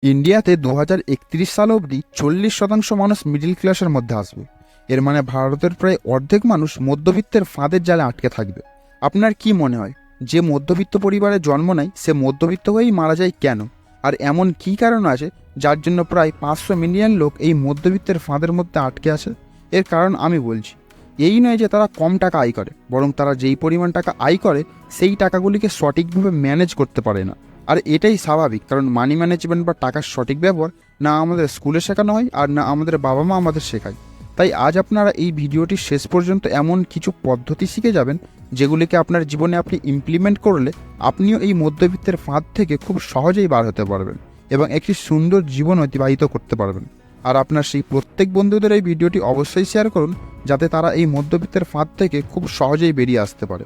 ইন্ডিয়াতে 2031 সাল অবধি 40% মানুষ মিডিল ক্লাসের মধ্যে আসবে। এর মানে ভারতের প্রায় অর্ধেক মানুষ মধ্যবিত্তের ফাঁদের জালে আটকে থাকবে। আপনার কি মনে হয়, যে মধ্যবিত্ত পরিবারে জন্ম নেয় সে মধ্যবিত্ত হয়েই মারা যায় কেন? আর এমন কী কারণ আছে যার জন্য প্রায় 500 মিলিয়ন লোক এই মধ্যবিত্তের ফাঁদের মধ্যে আটকে আছে? এর কারণ আমি বলছি। এই নয় যে তারা কম টাকা আয় করে, বরং তারা যেই পরিমাণ টাকা আয় করে সেই টাকাগুলিকে সঠিকভাবে ম্যানেজ করতে পারে না। আর এটাই স্বাভাবিক, কারণ মানি ম্যানেজমেন্ট বা টাকার সঠিক ব্যবহার না আমাদের স্কুলে শেখানো হয় আর না আমাদের বাবা মা আমাদের শেখায়। তাই আজ আপনারা এই ভিডিওটির শেষ পর্যন্ত এমন কিছু পদ্ধতি শিখে যাবেন যেগুলিকে আপনার জীবনে আপনি ইমপ্লিমেন্ট করলে আপনিও এই মধ্যবিত্তের ফাঁদ থেকে খুব সহজেই বার হতে পারবেন এবং একটি সুন্দর জীবন অতিবাহিত করতে পারবেন। আর আপনার সেই প্রত্যেক বন্ধুদের এই ভিডিওটি অবশ্যই শেয়ার করুন, যাতে তারা এই মধ্যবিত্তের ফাঁদ থেকে খুব সহজেই বেরিয়ে আসতে পারে।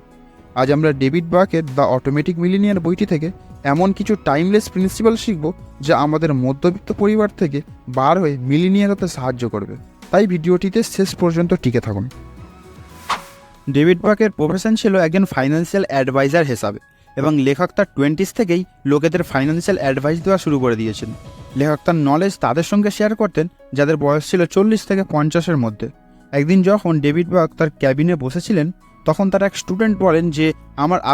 আজ আমরা ডেভিড বাকের দ্য অটোমেটিক মিলিনিয়ার বইটি থেকে এমন কিছু টাইমলেস প্রিন্সিপাল শিখব যা আমাদের মধ্যবিত্ত পরিবার থেকে বার হয়ে মিলিনিয়ার হতে সাহায্য করবে। তাই ভিডিওটিতে শেষ পর্যন্ত টিকে থাকুন। ডেভিড বাকের প্রফেশন ছিল একজন ফাইন্যান্সিয়াল অ্যাডভাইজার হিসাবে, এবং লেখক তার 20s থেকেই লোকেদের ফাইন্যান্সিয়াল অ্যাডভাইস দেওয়া শুরু করে দিয়েছেন। লেখক তার নলেজ তাদের সঙ্গে শেয়ার করতেন যাদের বয়স ছিল 40 থেকে 50-এর মধ্যে। একদিন যখন ডেভিড বাক তার ক্যাবিনে বসেছিলেন, তখন তার এক স্টুডেন্ট বলেন যে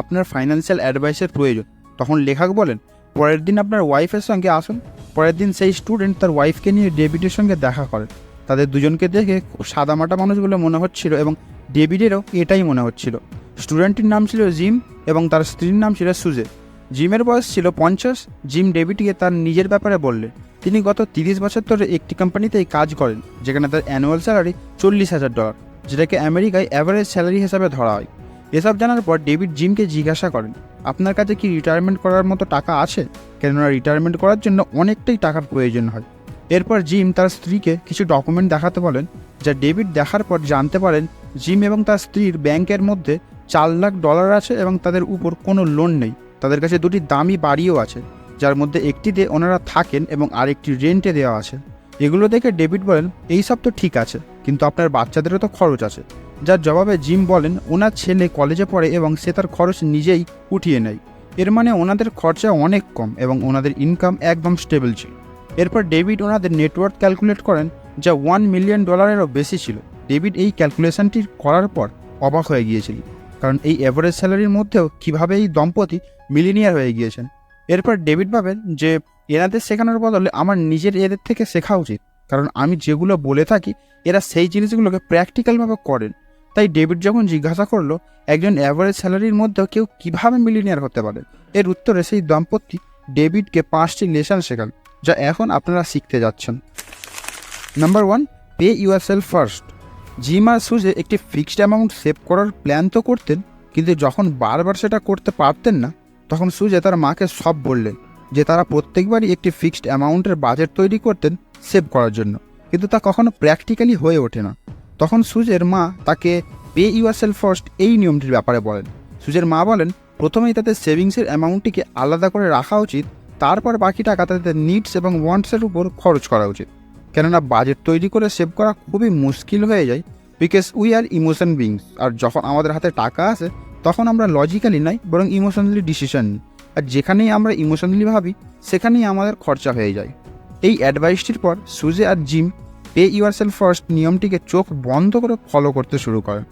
আপনার ফাইন্যান্সিয়াল অ্যাডভাইসের প্রয়োজন। তখন লেখক বলেন, পরের দিন আপনার ওয়াইফের সঙ্গে আসুন। পরের দিন সেই স্টুডেন্ট তার ওয়াইফকে নিয়ে ডেভিডের সঙ্গে দেখা করেন। তাদের দুজনকে দেখে খুব সাদামাটা মানুষগুলো মনে হচ্ছিল এবং ডেভিডেরও এটাই মনে হচ্ছিল। স্টুডেন্টটির নাম ছিল জিম এবং তার স্ত্রীর নাম ছিল সুজে। জিমের বয়স ছিল 50। জিম ডেভিডকে তার নিজের ব্যাপারে বললেন তিনি গত 30 বছর ধরে একটি কোম্পানিতেই কাজ করেন যেখানে তার অ্যানুয়াল স্যালারি $40,000, যেটাকে আমেরিকায় অ্যাভারেজ স্যালারি হিসাবে ধরা হয়। এসব জানার পর ডেভিড জিমকে জিজ্ঞাসা করেন, আপনার কাছে কি রিটায়ারমেন্ট করার মতো টাকা আছে? কেননা রিটায়ারমেন্ট করার জন্য অনেকটাই টাকার প্রয়োজন হয়। এরপর জিম তার স্ত্রীকে কিছু ডকুমেন্ট দেখাতে বলেন, যা ডেভিড দেখার পর জানতে পারেন জিম এবং তার স্ত্রীর ব্যাংকের মধ্যে $4 লাখ আছে এবং তাদের উপর কোনো লোন নেই। তাদের কাছে দুটি দামি বাড়িও আছে, যার মধ্যে একটিতে ওনারা থাকেন এবং আরেকটি রেন্টে দেওয়া আছে। এগুলো দেখে ডেভিড বলেন, এই সব তো ঠিক আছে, কিন্তু আপনার বাচ্চাদেরও তো খরচ আছে। যার জবাবে জিম বলেন ওনার ছেলে কলেজে পড়ে এবং সে তার খরচ নিজেই উঠিয়ে নেয়। এর মানে ওনাদের খরচা অনেক কম এবং ওনাদের ইনকাম একদম স্টেবল ছিল। এরপর ডেভিড ওনাদের নেটওয়ার্থ ক্যালকুলেট করেন, যা $1 মিলিয়ন বেশি ছিল। ডেভিড এই ক্যালকুলেশনটি করার পর অবাক হয়ে গিয়েছিল, কারণ এই অ্যাভারেজ স্যালারির মধ্যেও কীভাবে এই দম্পতি মিলিনিয়ার হয়ে গিয়েছেন। এরপর ডেভিড ভাবেন যে এনাদের শেখানোর বদলে আমার নিজের এদের থেকে শেখা উচিত, কারণ আমি যেগুলো বলে থাকি এরা সেই জিনিসগুলোকে প্র্যাকটিক্যালভাবে করেন। তাই ডেভিড যখন জিজ্ঞাসা করলো একজন অ্যাভারেজ স্যালারির মধ্যেও কেউ কীভাবে মিলিনিয়ার হতে পারে, এর উত্তরে সেই দম্পতি ডেভিডকে 5টি লেসন শেখান, যা এখন আপনারা শিখতে যাচ্ছেন। Number 1, pay yourself first. Jim আর সুজে একটি ফিক্সড অ্যামাউন্ট সেভ করার প্ল্যান তো করতেন, কিন্তু যখন বারবার সেটা করতে পারতেন না, তখন সুজে তার মাকে সব বললেন যে তারা প্রত্যেকবারই একটি ফিক্সড অ্যামাউন্টের বাজেট তৈরি করতেন সেভ করার জন্য, কিন্তু তা কখনো প্র্যাকটিক্যালি হয়ে ওঠে না। তখন সুজের মা তাকে পে ইউরসেলফ ফার্স্ট এই নিয়মটির ব্যাপারে বলেন। সুজের মা বলেন প্রথমেই তাদের সেভিংসের অ্যামাউন্টটিকে আলাদা করে রাখা উচিত, তারপর বাকি টাকা তাদের নিডস এবং ওয়ান্টসের উপর খরচ করা উচিত। কেননা বাজেট তৈরি করে সেভ করা খুবই মুশকিল হয়ে যায়, because we are emotion beings. আর যখন আমাদের হাতে টাকা আসে তখন আমরা লজিক্যালি নয় বরং ইমোশনালি ডিসিশন নিই, আর যেখানেই আমরা ইমোশনালি ভাবি সেখানেই আমাদের খরচা হয়ে যায়। এই অ্যাডভাইসটির পর সুজে আর জিম পে ইউরসেলফ ফার্স্ট নিয়মটিকে চোখ বন্ধ করে ফলো করতে শুরু করেন,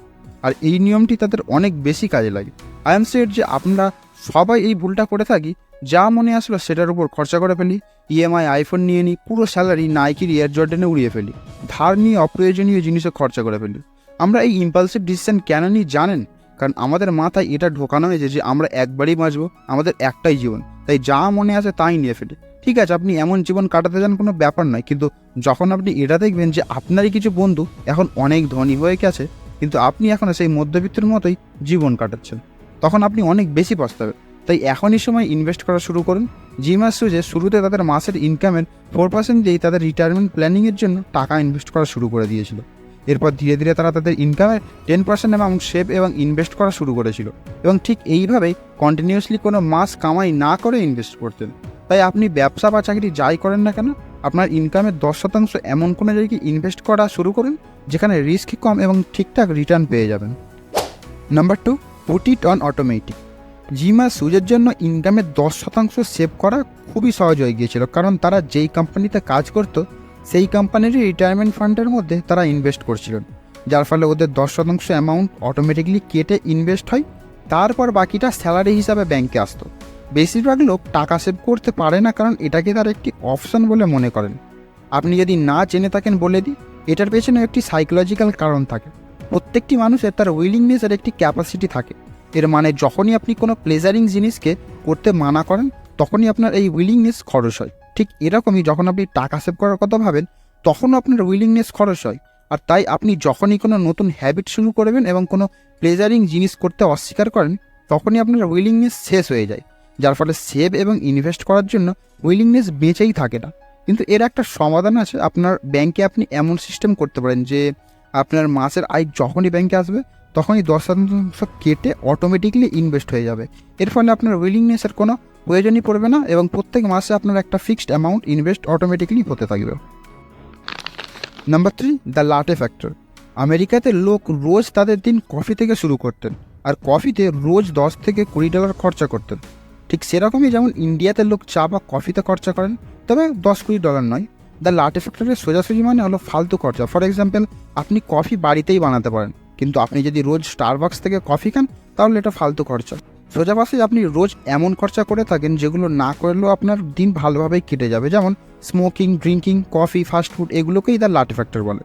আর এই নিয়মটি তাদের অনেক বেশি কাজে লাগে। আই এম শিওর যে আমরা সবাই এই ভুলটা করে থাকি, যা মনে আসলো সেটার উপর খরচা করে ফেলি। ইএমআই আইফোন নিয়ে নিই, পুরো স্যালারি নাইকির এয়ার জর্ডানে উড়িয়ে ফেলি, ধার নিয়ে অপ্রয়োজনীয় জিনিসে খরচা করে ফেলি। আমরা এই ইম্পালসিভ ডিসিশন কেন নিই জানেন? কারণ আমাদের মাথায় এটা ঢোকানো হয়েছে যে আমরা একবারই বাঁচবো, আমাদের একটাই জীবন, তাই যা মনে আসে তাই নিয়ে ফেলি। ঠিক আছে, আপনি এমন জীবন কাটাতে চান কোনো ব্যাপার নয়, কিন্তু যখন আপনি এটা দেখবেন যে আপনারই কিছু বন্ধু এখন অনেক ধনী হয়ে গেছে কিন্তু আপনি এখনও সেই মধ্যবিত্তের মতোই জীবন কাটাচ্ছেন, তখন আপনি অনেক বেশি পস্তাবেন। তাই এখনই সময় ইনভেস্ট করা শুরু করুন। জিম আর সুজে শুরুতে তাদের মাসের ইনকামের 4% দিয়েই তাদের রিটায়ারমেন্ট প্ল্যানিংয়ের জন্য টাকা ইনভেস্ট করা শুরু করে দিয়েছিল। এরপর ধীরে ধীরে তারা তাদের ইনকামের 10% অ্যামাউন্ট সেভ এবং ইনভেস্ট করা শুরু করেছিল, এবং ঠিক এইভাবেই কন্টিনিউয়াসলি কোনো মাস কামাই না করে ইনভেস্ট করতেন। তাই আপনি ব্যবসা বা চাকরি যাই করেন না কেন, আপনার ইনকামের 10% এমন কোনো জায়গায় ইনভেস্ট করা শুরু করুন যেখানে রিস্ক কম এবং ঠিকঠাক রিটার্ন পেয়ে যাবেন। Number 2, put it on automatic. Jim আর সুজের জন্য ইনকামের 10% সেভ করা খুবই সহজ হয়ে গিয়েছিল, কারণ তারা যেই কোম্পানিতে কাজ করত সেই কোম্পানিরই রিটায়ারমেন্ট ফান্ডের মধ্যে তারা ইনভেস্ট করছিলেন, যার ফলে ওদের 10% অ্যামাউন্ট অটোমেটিকলি কেটে ইনভেস্ট হয়। তারপর বাকিটা স্যালারি হিসাবে ব্যাংকে আসতো। বেশিরভাগ লোক টাকা সেভ করতে পারে না কারণ এটাকে তার একটি অপশন বলে মনে করেন। আপনি যদি না জেনে থাকেন বলে দিই, এটার পেছনে একটি সাইকোলজিক্যাল কারণ থাকে। প্রত্যেকটি মানুষের তার উইলিংনেসের একটি ক্যাপাসিটি থাকে। এর মানে যখনই আপনি কোনো প্লেজারিং জিনিসকে করতে মানা করেন তখনই আপনার এই উইলিংনেস খরচ হয়। ঠিক এরকমই যখন আপনি টাকা সেভ করার কথা ভাবেন তখনও আপনার উইলিংনেস খরচ হয়। আর তাই আপনি যখনই কোনো নতুন হ্যাবিট শুরু করবেন এবং কোনো প্লেজারিং জিনিস করতে অস্বীকার করেন তখনই আপনার উইলিংনেস শেষ হয়ে যায়, যার ফলে সেভ এবং ইনভেস্ট করার জন্য উইলিংনেস বেঁচেই থাকে না। কিন্তু এর একটা সমাধান আছে। আপনার ব্যাংকে আপনি এমন সিস্টেম করতে পারেন যে আপনার মাসের আয় যখনই ব্যাংকে আসবে তখনই 10% কেটে অটোমেটিকলি ইনভেস্ট হয়ে যাবে। এর ফলে আপনার উইলিংনেসের কোনো প্রয়োজনই পড়বে না এবং প্রত্যেক মাসে আপনার একটা ফিক্সড অ্যামাউন্ট ইনভেস্ট অটোমেটিকলি হতে থাকবে। Number 3, the latte factor. আমেরিকাতে লোক রোজ তাদের দিন কফি থেকে শুরু করতেন, আর কফিতে রোজ $10 থেকে $20 খরচা করতেন। ঠিক সেরকমই যেমন ইন্ডিয়াতে লোক চা বা কফিতে খরচা করেন, তবে $10-20 নয়। দ্য লাটে ফ্যাক্টরের সোজাসুজি মানে হলো ফালতু খরচা। ফর এক্সাম্পল, আপনি কফি বাড়িতেই বানাতে পারেন, কিন্তু আপনি যদি রোজ স্টারবাক্স থেকে কফি খান তাহলে এটা ফালতু খরচা। সোজা পাশে আপনি রোজ এমন খরচা করে থাকেন যেগুলো না করলেও আপনার দিন ভালোভাবেই কেটে যাবে, যেমন স্মোকিং, ড্রিঙ্কিং, কফি, ফাস্টফুড, এগুলোকেই দ্য লাটে ফ্যাক্টর বলে।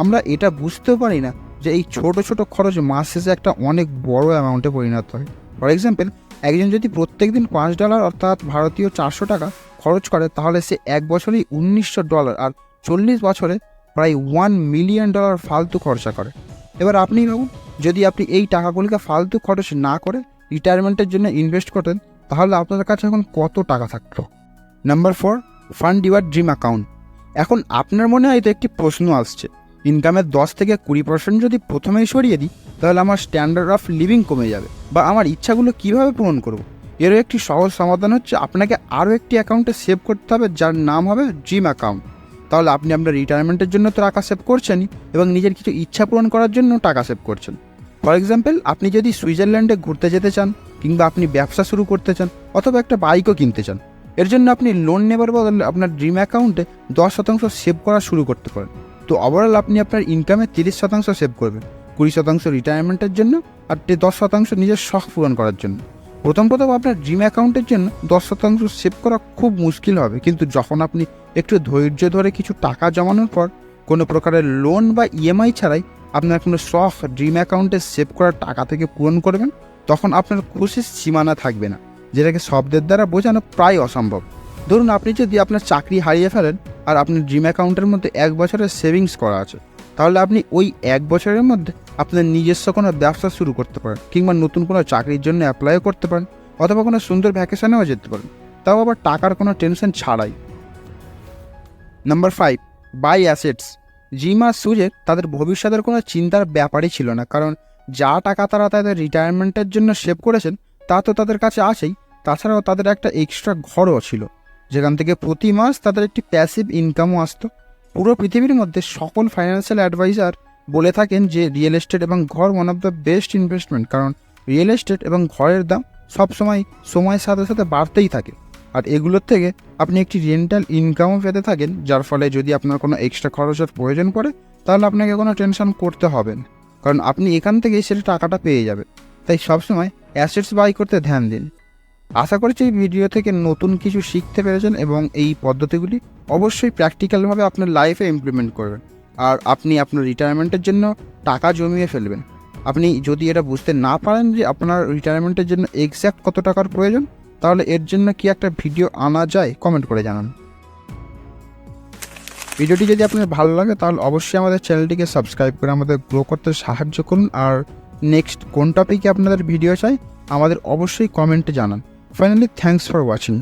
আমরা এটা বুঝতেও পারি না যে এই ছোট ছোট খরচ মাস শেষে একটা অনেক বড় অ্যামাউন্টে পরিণত হয়। ফর এক্সাম্পল, একজন যদি প্রত্যেক দিন $5 অর্থাৎ ভারতীয় $400 খরচ করে তাহলে সে এক বছরেই $1900 আর 40 বছরে প্রায় $1 মিলিয়ন ফালতু খরচা করে। এবার আপনি ভাবুন, যদি আপনি এই টাকাগুলিকে ফালতু খরচ না করে রিটায়ারমেন্টের জন্য ইনভেস্ট করতেন তাহলে আপনার কাছে এখন কত টাকা থাকতো। Number 4, fund your dream account. এখন আপনার মনে হয়তো একটি প্রশ্ন আসছে, ইনকামের 10-20% যদি প্রথমেই সরিয়ে দিই তাহলে আমার স্ট্যান্ডার্ড অফ লিভিং কমে যাবে, বা আমার ইচ্ছাগুলো কীভাবে পূরণ করব? এরও একটি সহজ সমাধান হচ্ছে আপনাকে আরও একটি অ্যাকাউন্টে সেভ করতে হবে যার নাম হবে ড্রিম অ্যাকাউন্ট। তাহলে আপনি আপনার রিটায়ারমেন্টের জন্য তো টাকা সেভ করছেনই এবং নিজের কিছু ইচ্ছা পূরণ করার জন্য টাকা সেভ করছেন। ফর এক্সাম্পল, আপনি যদি সুইজারল্যান্ডে ঘুরতে যেতে চান, কিংবা আপনি ব্যবসা শুরু করতে চান, অথবা একটা বাইকও কিনতে চান, এর জন্য আপনি লোন নেবার বদলে আপনার ড্রিম অ্যাকাউন্টে 10% সেভ করা শুরু করতে পারেন। তো ওভারঅল আপনি আপনার ইনকামের 30% সেভ করবেন, 20% রিটায়ারমেন্টের জন্য, আর 10% নিজের শখ পূরণ করার জন্য। প্রথম আপনার ড্রিম অ্যাকাউন্টের জন্য 10% সেভ করা খুব মুশকিল হবে, কিন্তু যখন আপনি একটু ধৈর্য ধরে কিছু টাকা জমানোর পর কোনো প্রকারের লোন বা ইএমআই ছাড়াই আপনার কোনো শখ ড্রিম অ্যাকাউন্টে সেভ করার টাকা থেকে পূরণ করবেন, তখন আপনার খুশির সীমানা থাকবে না, যেটাকে শব্দের দ্বারা বোঝানো প্রায় অসম্ভব। ধরুন, আপনি যদি আপনার চাকরি হারিয়ে ফেলেন আর আপনার ড্রিম অ্যাকাউন্টের মধ্যে 1 বছরের সেভিংস করা আছে, তাহলে আপনি ওই 1 বছরের মধ্যে আপনার নিজস্ব কোনো ব্যবসা শুরু করতে পারেন, কিংবা নতুন কোনো চাকরির জন্য অ্যাপ্লাইও করতে পারেন, অথবা কোনো সুন্দর ভ্যাকেশনেও যেতে পারেন, তাও আবার টাকার কোনো টেনশন ছাড়াই। Number 5, buy assets. জিম আর সুজের তাদের ভবিষ্যতের কোনো চিন্তার ব্যাপারই ছিল না, কারণ যা টাকা তারা তাদের রিটায়ারমেন্টের জন্য সেভ করেছেন তা তো তাদের কাছে আছেই। তাছাড়াও তাদের একটা এক্সট্রা ঘরও ছিল, যেখান থেকে প্রতি মাস তাদের একটি প্যাসিভ ইনকামও আসতো। পুরো পৃথিবীর মধ্যে সকল ফাইন্যান্সিয়াল অ্যাডভাইজার বলে থাকেন যে রিয়েল এস্টেট এবং ঘর one of the best investment, কারণ রিয়েল এস্টেট এবং ঘরের দাম সবসময় সময়ের সাথে সাথে বাড়তেই থাকে, আর এগুলোর থেকে আপনি একটি রেন্টাল ইনকামও পেতে থাকেন, যার ফলে যদি আপনার কোনো এক্সট্রা খরচের প্রয়োজন পড়ে তাহলে আপনাকে কোনো টেনশন করতে হবে না, কারণ আপনি এখান থেকেই সেটা টাকাটা পেয়ে যাবে। তাই সবসময় অ্যাসেটস বাই করতে ধ্যান দিন। আশা করছি এই ভিডিও থেকে নতুন কিছু শিখতে পেরেছেন এবং এই পদ্ধতিগুলি অবশ্যই প্র্যাকটিক্যালভাবে আপনার লাইফে ইমপ্লিমেন্ট করবেন, আর আপনি আপনার রিটায়ারমেন্টের জন্য টাকা জমিয়ে ফেলবেন। আপনি যদি এটা বুঝতে না পারেন যে আপনার রিটায়ারমেন্টের জন্য এক্স্যাক্ট কত টাকার প্রয়োজন, তাহলে এর জন্য কি একটা ভিডিও আনা যায় কমেন্ট করে জানান। ভিডিওটি যদি আপনার ভালো লাগে তাহলে অবশ্যই আমাদের চ্যানেলটিকে সাবস্ক্রাইব করে আমাদের গ্রো করতে সাহায্য করুন, আর নেক্সট কোন টপিকে আপনাদের ভিডিও চাই আমাদের অবশ্যই কমেন্টে জানান। Finally, thanks for watching.